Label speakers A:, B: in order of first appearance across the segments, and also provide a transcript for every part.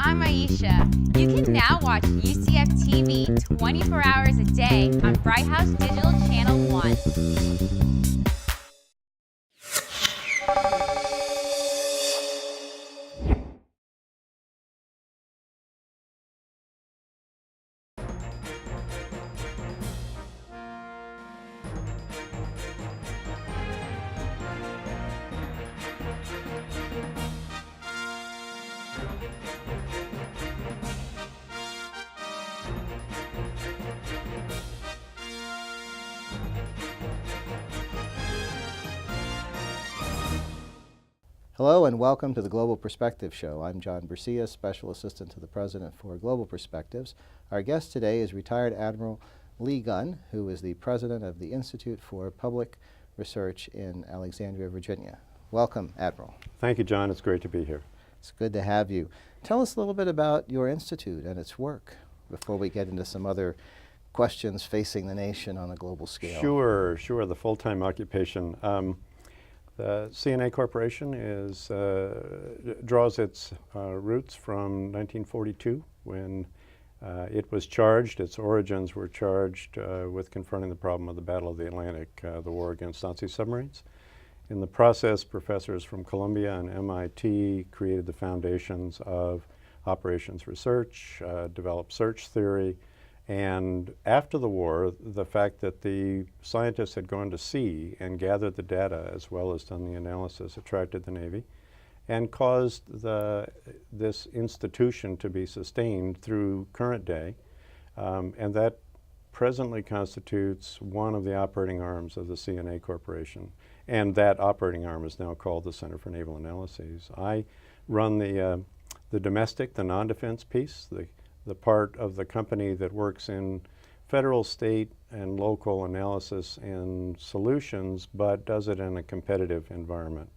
A: I'm Aisha. You can now watch UCF TV 24 hours a day on Bright House Digital Channel 1.
B: Hello and welcome to the Global Perspective Show. I'm John Bercia, Special Assistant to the President for Global Perspectives. Our guest today is retired Admiral Lee Gunn, who is the President of the Institute for Public Research in Alexandria, Virginia. Welcome, Admiral.
C: Thank you, John. It's great to be here.
B: It's good to have you. Tell us a little bit about your institute and its work before we get into some other questions facing the nation on a global scale.
C: Sure. The full-time occupation. The CNA Corporation draws its roots from 1942 when it was charged, its origins were charged with confronting the problem of the Battle of the Atlantic, the war against Nazi submarines. In the process, professors from Columbia and MIT created the foundations of operations research, developed search theory, and after the war, the fact that the scientists had gone to sea and gathered the data as well as done the analysis attracted the Navy and caused this institution to be sustained through current day. And that presently constitutes one of the operating arms of the CNA Corporation. And that operating arm is now called the Center for Naval Analyses. I run the domestic, the non-defense piece, the part of the company that works in federal, state, and local analysis and solutions, but does it in a competitive environment.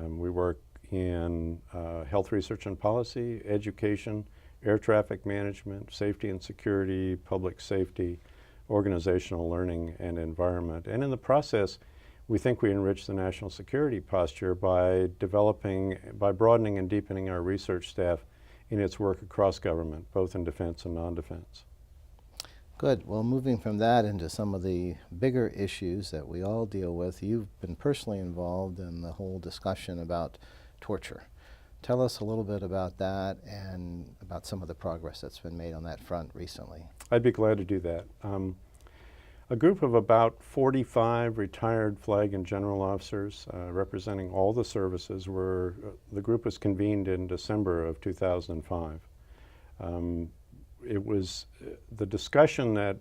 C: We work in health research and policy, education, air traffic management, safety and security, public safety, organizational learning, and environment. And in the process, we think we enrich the national security posture by broadening and deepening our research staff in its work across government, both in defense and non-defense.
B: Good. Well, moving from that into some of the bigger issues that we all deal with, you've been personally involved in the whole discussion about torture. Tell us a little bit about that and about some of the progress that's been made on that front recently.
C: I'd be glad to do that. A group of about 45 retired flag and general officers representing all the services the group was convened in December of 2005. It was the discussion that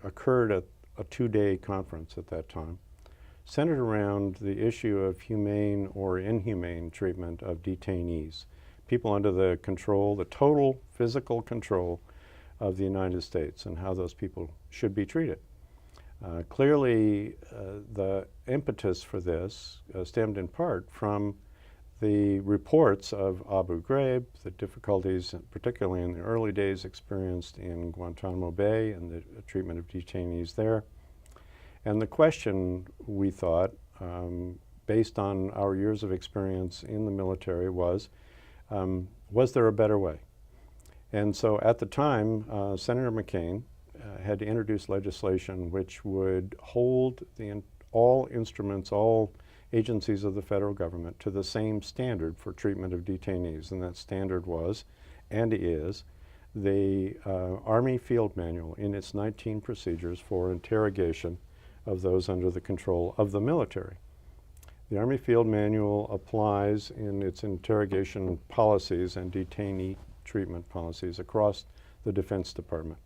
C: occurred at a two-day conference at that time centered around the issue of humane or inhumane treatment of detainees, people under the total physical control of the United States, and how those people should be treated. Clearly, the impetus for this stemmed in part from the reports of Abu Ghraib, the difficulties, particularly in the early days, experienced in Guantanamo Bay and the treatment of detainees there. And the question, we thought, based on our years of experience in the military, was there a better way? And so at the time, Senator McCain had to introduce legislation which would hold all instruments, all agencies of the federal government to the same standard for treatment of detainees. And that standard was, and is, the Army Field Manual in its 19 procedures for interrogation of those under the control of the military. The Army Field Manual applies in its interrogation policies and detainee treatment policies across the Defense Department.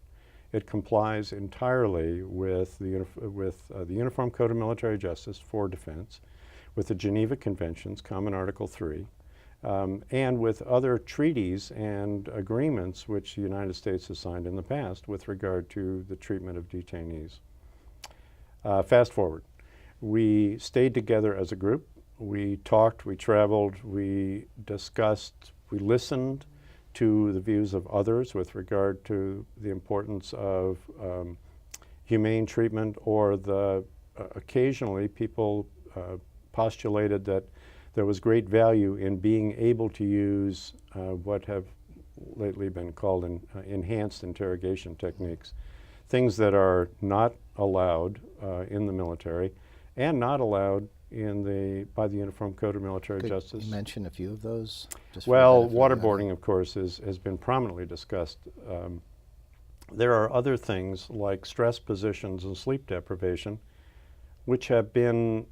C: It complies entirely with the Uniform Code of Military Justice for defense, with the Geneva Conventions, Common Article 3, and with other treaties and agreements which the United States has signed in the past with regard to the treatment of detainees. Fast forward. We stayed together as a group. We talked, we traveled, we discussed, we listened to the views of others with regard to the importance of humane treatment, or occasionally people postulated that there was great value in being able to use what have lately been called enhanced interrogation techniques, things that are not allowed in the military and not allowed by the Uniform Code of Military Justice.
B: Could you mention a few of those?
C: Well, waterboarding, of course, has been prominently discussed. There are other things like stress positions and sleep deprivation, which have been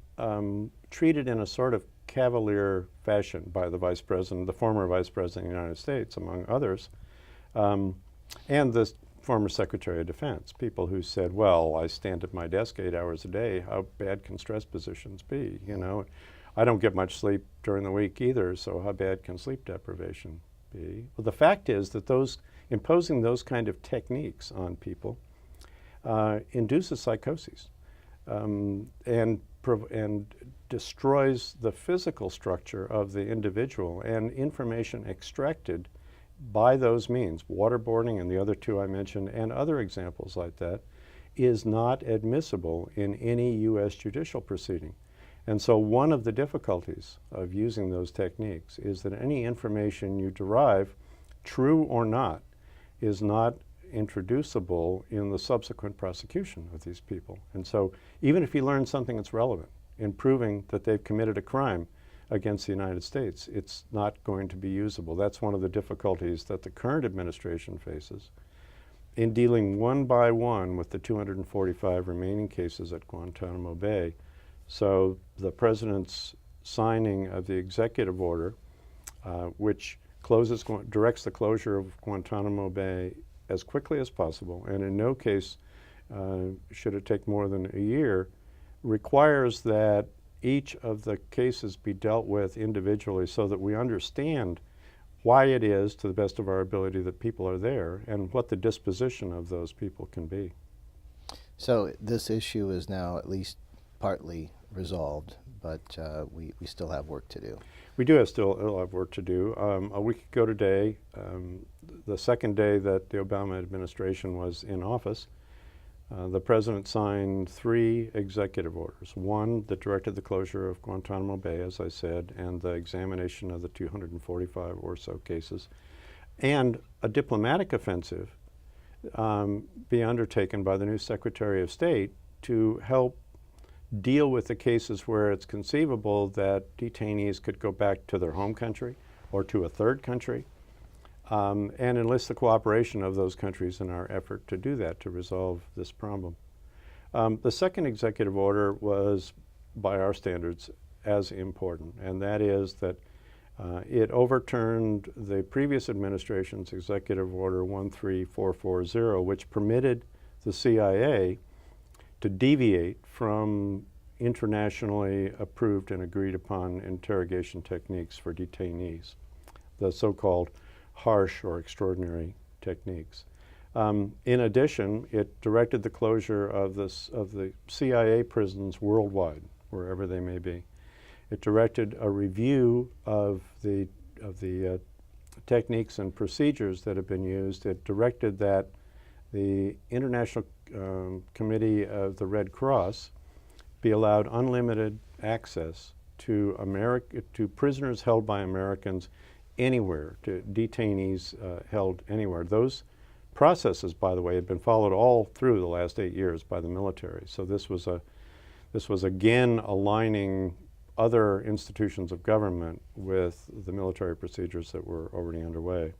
C: treated in a sort of cavalier fashion by the Vice President, the former Vice President of the United States, among others, and the former Secretary of Defense, people who said, well, I stand at my desk 8 hours a day, how bad can stress positions be? You know, I don't get much sleep during the week either, so how bad can sleep deprivation be? Well, the fact is that imposing those kind of techniques on people induces psychoses and destroys the physical structure of the individual, and information extracted by those means, waterboarding and the other two I mentioned, and other examples like that, is not admissible in any U.S. judicial proceeding. And so one of the difficulties of using those techniques is that any information you derive, true or not, is not introducible in the subsequent prosecution of these people. And so even if you learn something that's relevant in proving that they've committed a crime against the United States, it's not going to be usable. That's one of the difficulties that the current administration faces in dealing one by one with the 245 remaining cases at Guantanamo Bay. So the President's signing of the executive order, which directs the closure of Guantanamo Bay as quickly as possible, and in no case should it take more than a year, requires that each of the cases be dealt with individually so that we understand why it is, to the best of our ability, that people are there and what the disposition of those people can be.
B: So this issue is now at least partly resolved, but we still have work to do.
C: We do still have work to do. A week ago today, the second day that the Obama administration was in office, the President signed 3 executive orders. One that directed the closure of Guantanamo Bay, as I said, and the examination of the 245 or so cases, and a diplomatic offensive be undertaken by the new Secretary of State to help deal with the cases where it's conceivable that detainees could go back to their home country or to a third country, and enlist the cooperation of those countries in our effort to do that, to resolve this problem. The second executive order was, by our standards, as important, and that is that it overturned the previous administration's executive order 13440, which permitted the CIA to deviate from internationally approved and agreed upon interrogation techniques for detainees, the so-called harsh or extraordinary techniques. In addition, it directed the closure of the CIA prisons worldwide, wherever they may be. It directed a review of the techniques and procedures that have been used. It directed that the International Committee of the Red Cross be allowed unlimited access to prisoners held by Americans anywhere, to detainees held anywhere. Those processes, by the way, had been followed all through the last 8 years by the military. So this was again aligning other institutions of government with the military procedures that were already underway.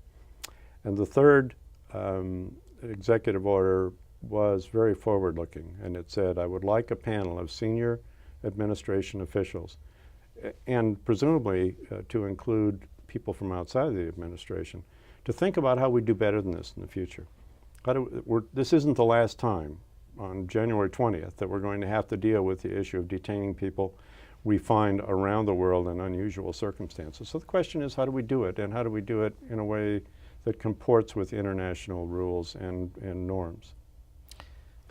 C: And the third executive order was very forward-looking, and it said, I would like a panel of senior administration officials, and presumably to include people from outside of the administration, to think about how we do better than this in the future. This isn't the last time, on January 20th, that we're going to have to deal with the issue of detaining people we find around the world in unusual circumstances. So the question is, how do we do it, and how do we do it in a way that comports with international rules and norms?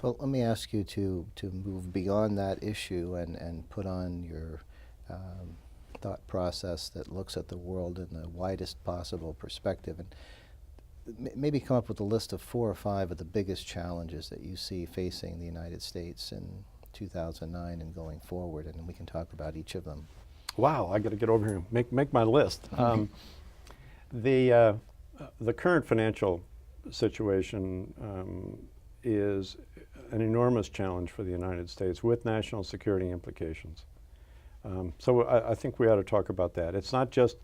B: Well, let me ask you to move beyond that issue and put on your thought process that looks at the world in the widest possible perspective, and maybe come up with a list of 4 or 5 of the biggest challenges that you see facing the United States in 2009 and going forward, and we can talk about each of them.
C: Wow, I got to get over here and make my list. The current financial situation is an enormous challenge for the United States with national security implications. So I think we ought to talk about that. It's not just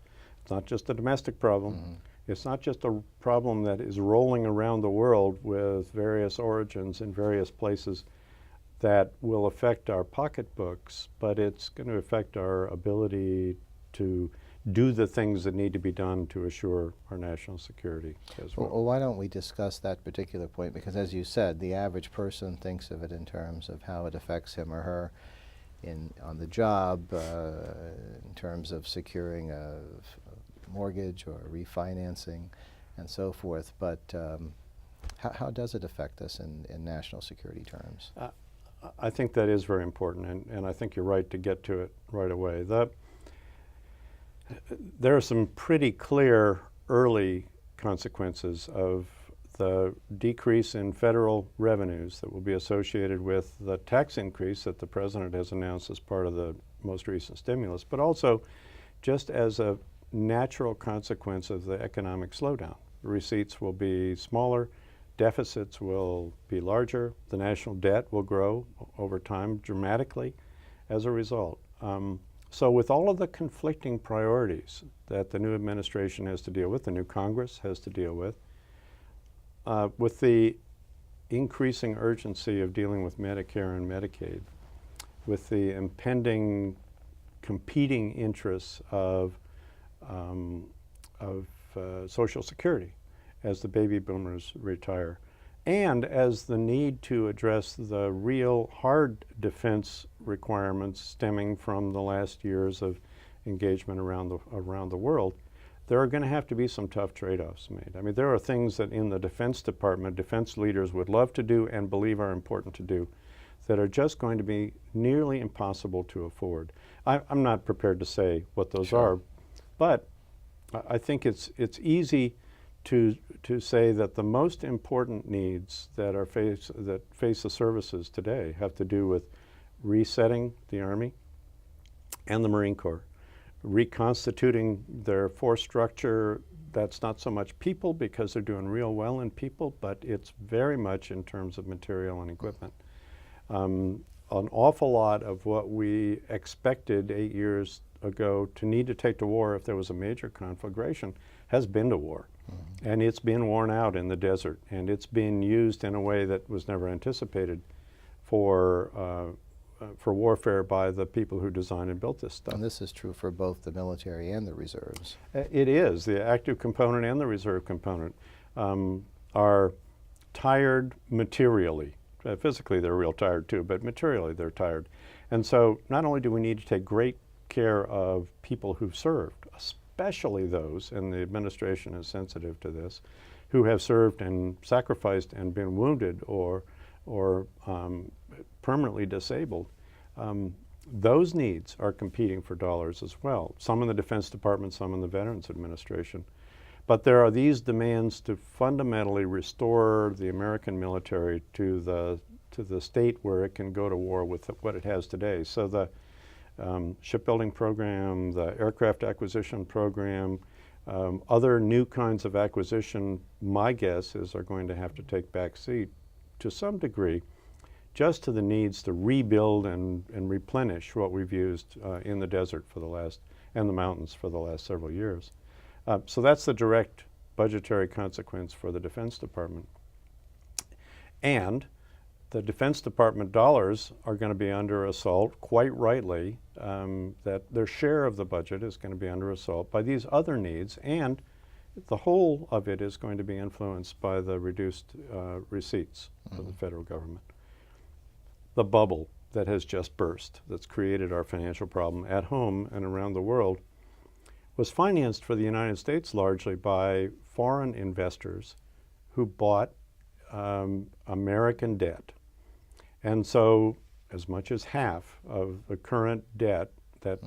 C: a domestic problem. It's not just a problem that is rolling around the world with various origins in various places that will affect our pocketbooks, but it's going to affect our ability to do the things that need to be done to assure our national security as well.
B: Well, why don't we discuss that particular point? Because as you said, the average person thinks of it in terms of how it affects him or her on the job, in terms of securing a mortgage or refinancing and so forth. But how does it affect us in national security terms?
C: I think that is very important, and I think you're right to get to it right away. There are some pretty clear early consequences of the decrease in federal revenues that will be associated with the tax increase that the President has announced as part of the most recent stimulus, but also just as a natural consequence of the economic slowdown. Receipts will be smaller, deficits will be larger, the national debt will grow over time dramatically as a result. So with all of the conflicting priorities that the new administration has to deal with, the new Congress has to deal with the increasing urgency of dealing with Medicare and Medicaid, with the impending competing interests of Social Security as the baby boomers retire, and as the need to address the real hard defense requirements stemming from the last years of engagement around the world, there are going to have to be some tough trade-offs made. I mean, there are things that in the Defense Department, defense leaders would love to do and believe are important to do that are just going to be nearly impossible to afford. I'm not prepared to say what those are, but I think it's easy to say that the most important needs that face the services today have to do with resetting the Army and the Marine Corps, reconstituting their force structure. That's not so much people, because they're doing real well in people, but it's very much in terms of material and equipment. An awful lot of what we expected 8 years ago to need to take to war if there was a major conflagration has been to war. And it's been worn out in the desert, and it's been used in a way that was never anticipated for warfare by the people who designed and built this stuff.
B: And this is true for both the military and the reserves.
C: It is. The active component and the reserve component are tired materially. Physically they're real tired too, but materially they're tired. And so not only do we need to take great care of people who've served, especially those, and the administration is sensitive to this, who have served and sacrificed and been wounded or permanently disabled, those needs are competing for dollars as well. Some in the Defense Department, some in the Veterans Administration. But there are these demands to fundamentally restore the American military to the state where it can go to war with what it has today. So the shipbuilding program, the aircraft acquisition program, other new kinds of acquisition, my guess is, are going to have to take back seat to some degree just to the needs to rebuild and replenish what we've used in the desert for the last, and the mountains for the last several years. So that's the direct budgetary consequence for the Defense Department. And the Defense Department dollars are going to be under assault, quite rightly, that their share of the budget is going to be under assault by these other needs, and the whole of it is going to be influenced by the reduced receipts of the federal government. The bubble that has just burst, that's created our financial problem at home and around the world, was financed for the United States largely by foreign investors who bought American debt. And so as much as half of the current debt, that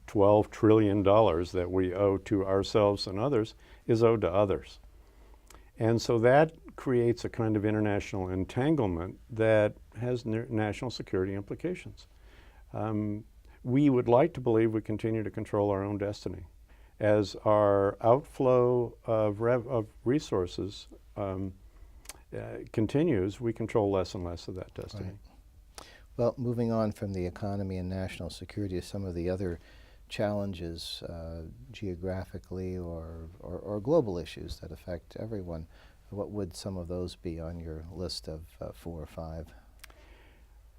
C: $12 trillion that we owe to ourselves and others, is owed to others. And so that creates a kind of international entanglement that has national security implications. we would like to believe we continue to control our own destiny. As our outflow of resources continues, we control less and less of that destiny.
B: Right. Well, moving on from the economy and national security to some of the other challenges geographically or global issues that affect everyone, what would some of those be on your list of 4 or 5?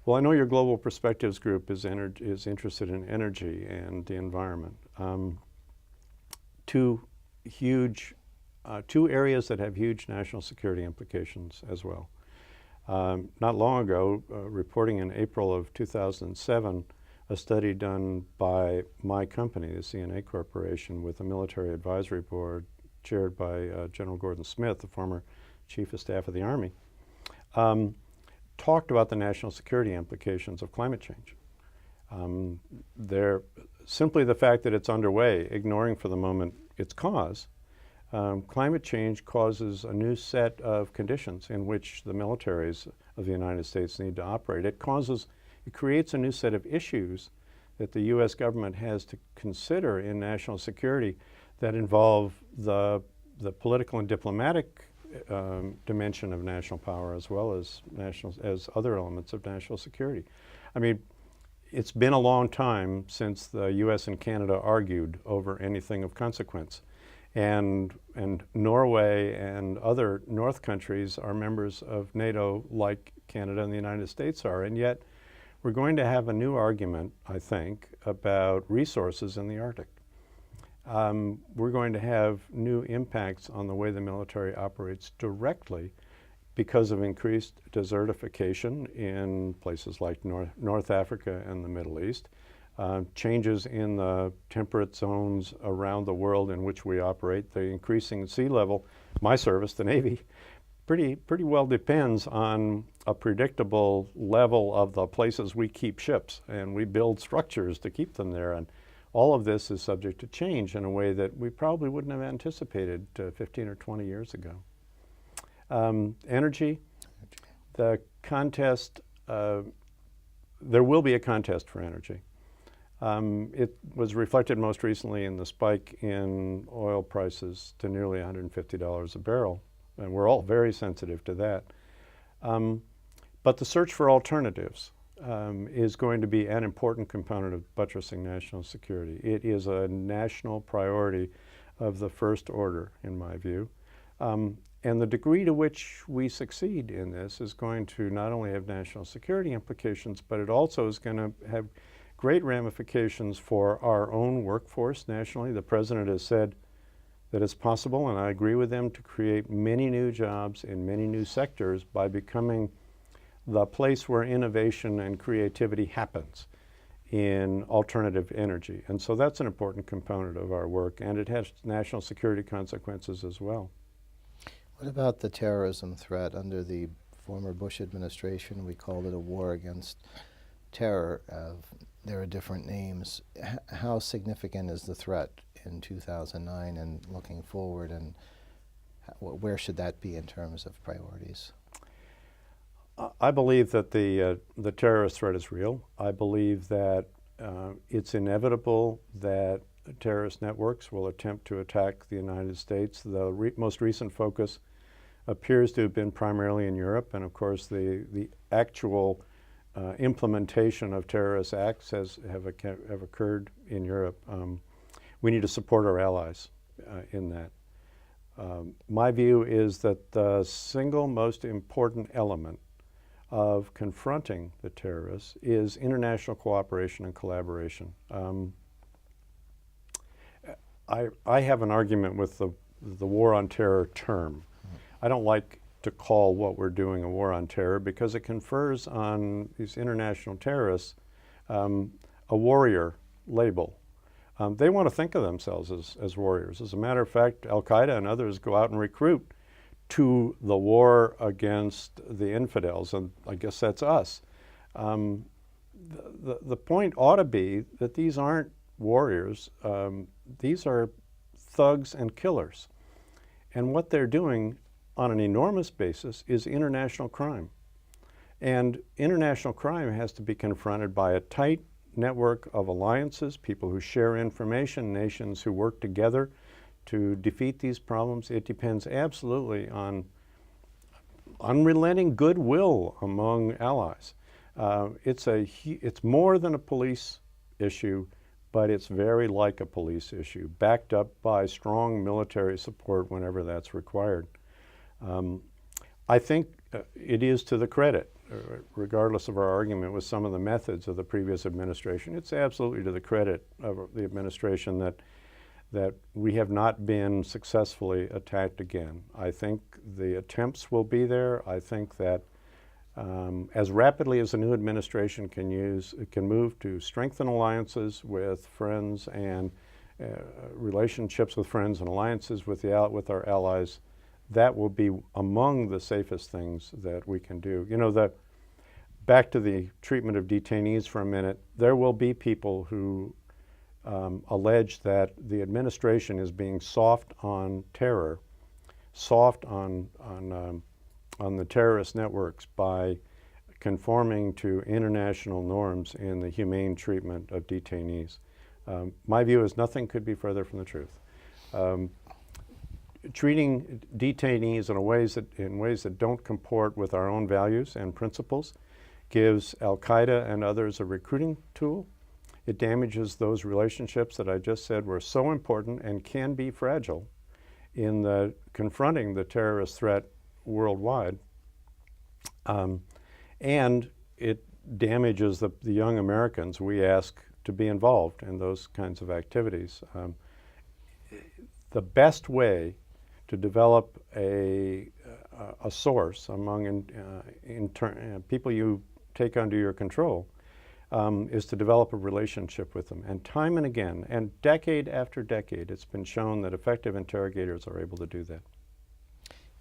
C: Well, I know your Global Perspectives group is interested in energy and the environment. Two areas that have huge national security implications as well. Not long ago, reporting in April of 2007, a study done by my company, the CNA Corporation, with a military advisory board chaired by General Gordon Smith, the former Chief of Staff of the Army, talked about the national security implications of climate change. Simply the fact that it's underway, ignoring for the moment its cause, climate change causes a new set of conditions in which the militaries of the United States need to operate. It creates a new set of issues that the U.S. government has to consider in national security that involve the political and diplomatic dimension of national power, as well as other elements of national security. I mean, it's been a long time since the U.S. and Canada argued over anything of consequence. And Norway and other North countries are members of NATO like Canada and the United States are. And yet we're going to have a new argument, I think, about resources in the Arctic. We're going to have new impacts on the way the military operates directly because of increased desertification in places like North Africa and the Middle East, changes in the temperate zones around the world in which we operate, the increasing sea level. My service, the Navy, pretty well depends on a predictable level of the places we keep ships, and we build structures to keep them there. And all of this is subject to change in a way that we probably wouldn't have anticipated 15 or 20 years ago. Energy, the contest, there will be a contest for energy. It was reflected most recently in the spike in oil prices to nearly $150 a barrel, and we're all very sensitive to that. But the search for alternatives is going to be an important component of buttressing national security. It is a national priority of the first order, in my view. And the degree to which we succeed in this is going to not only have national security implications, but it also is going to have great ramifications for our own workforce nationally. The President has said that it's possible, and I agree with him, to create many new jobs in many new sectors by becoming the place where innovation and creativity happens in alternative energy. And so that's an important component of our work, and it has national security consequences as well.
B: What about the terrorism threat? Under the former Bush administration, we called it a war against terror. There are different names. How significant is the threat in 2009 and looking forward, and where should that be in terms of priorities?
C: I believe that the terrorist threat is real. I believe that it's inevitable that terrorist networks will attempt to attack the United States. The most recent focus appears to have been primarily in Europe, and of course the actual implementation of terrorist acts have occurred in Europe. We need to support our allies in that. My view is that the single most important element of confronting the terrorists is international cooperation and collaboration. I have an argument with the war on terror term. I don't like to call what we're doing a war on terror because it confers on these international terrorists a warrior label. They want to think of themselves as warriors. As a matter of fact, Al-Qaeda and others go out and recruit to the war against the infidels, and I guess that's us. The point ought to be that these aren't warriors. These are thugs and killers. And what they're doing on an enormous basis is international crime. And international crime has to be confronted by a tight network of alliances, people who share information, nations who work together to defeat these problems. It depends absolutely on unrelenting goodwill among allies. It's more than a police issue, but it's very like a police issue, backed up by strong military support whenever that's required. I think it is to the credit, regardless of our argument with some of the methods of the previous administration, it's absolutely to the credit of the administration that we have not been successfully attacked again. I think the attempts will be there. I think that as rapidly as the new administration can move to strengthen alliances with friends and relationships with friends and alliances with our allies, that will be among the safest things that we can do. You know, back to the treatment of detainees for a minute, there will be people who allege that the administration is being soft on terror, soft on the terrorist networks by conforming to international norms in the humane treatment of detainees. My view is nothing could be further from the truth. Treating detainees in ways that don't comport with our own values and principles gives Al-Qaeda and others a recruiting tool. It damages those relationships that I just said were so important and can be fragile in confronting the terrorist threat worldwide. And it damages the young Americans we ask to be involved in those kinds of activities. The best way to develop a source among people you take under your control is to develop a relationship with them. And time and again, and decade after decade, it's been shown that effective interrogators are able to do that.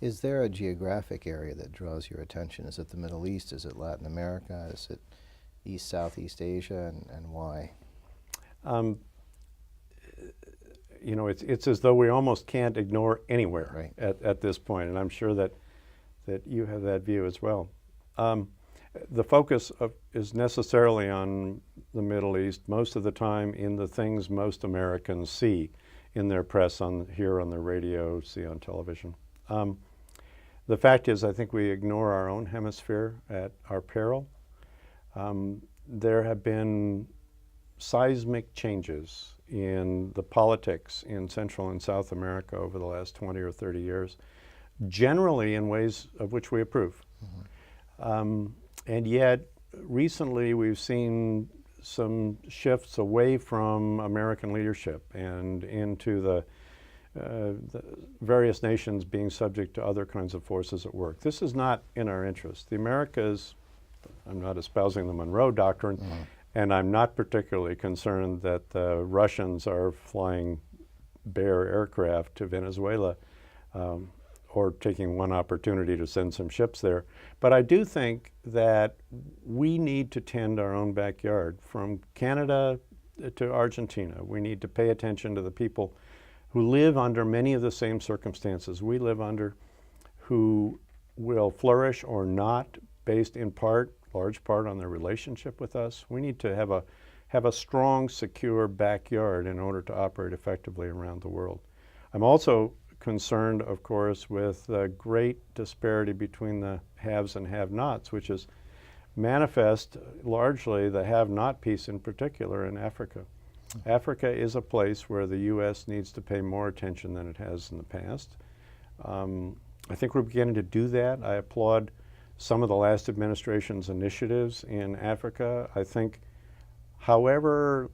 B: Is there a geographic area that draws your attention? Is it the Middle East? Is it Latin America? Is it East, Southeast Asia, and why?
C: You know, it's as though we almost can't ignore anywhere
B: right.
C: at this point, and I'm sure that you have that view as well. The focus is necessarily on the Middle East most of the time in the things most Americans see in their press, hear on the radio, see on television. The fact is, I think we ignore our own hemisphere at our peril. There have been seismic changes in the politics in Central and South America over the last 20 or 30 years, generally in ways of which we approve. Mm-hmm. And yet, recently we've seen some shifts away from American leadership and into the various nations being subject to other kinds of forces at work. This is not in our interest. The Americas, I'm not espousing the Monroe Doctrine, mm-hmm. and I'm not particularly concerned that the Russians are flying Bear aircraft to Venezuela or taking one opportunity to send some ships there. But I do think that we need to tend our own backyard. From Canada to Argentina, we need to pay attention to the people who live under many of the same circumstances we live under, who will flourish or not based in large part on their relationship with us. We need to have a strong, secure backyard in order to operate effectively around the world. I'm also concerned, of course, with the great disparity between the haves and have-nots, which is manifest largely the have-not piece in particular in Africa. Africa is a place where the U.S. needs to pay more attention than it has in the past. I think we're beginning to do that. I applaud some of the last administration's initiatives in Africa. I think, however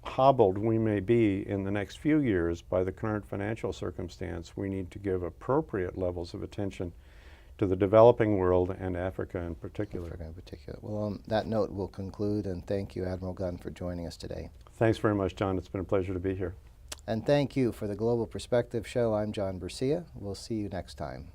C: hobbled we may be in the next few years by the current financial circumstance, we need to give appropriate levels of attention to the developing world and Africa in particular.
B: Well, on that note, we'll conclude, and thank you, Admiral Gunn, for joining us today.
C: Thanks very much, John. It's been a pleasure to be here.
B: And thank you for the Global Perspective Show. I'm John Bercia. We'll see you next time.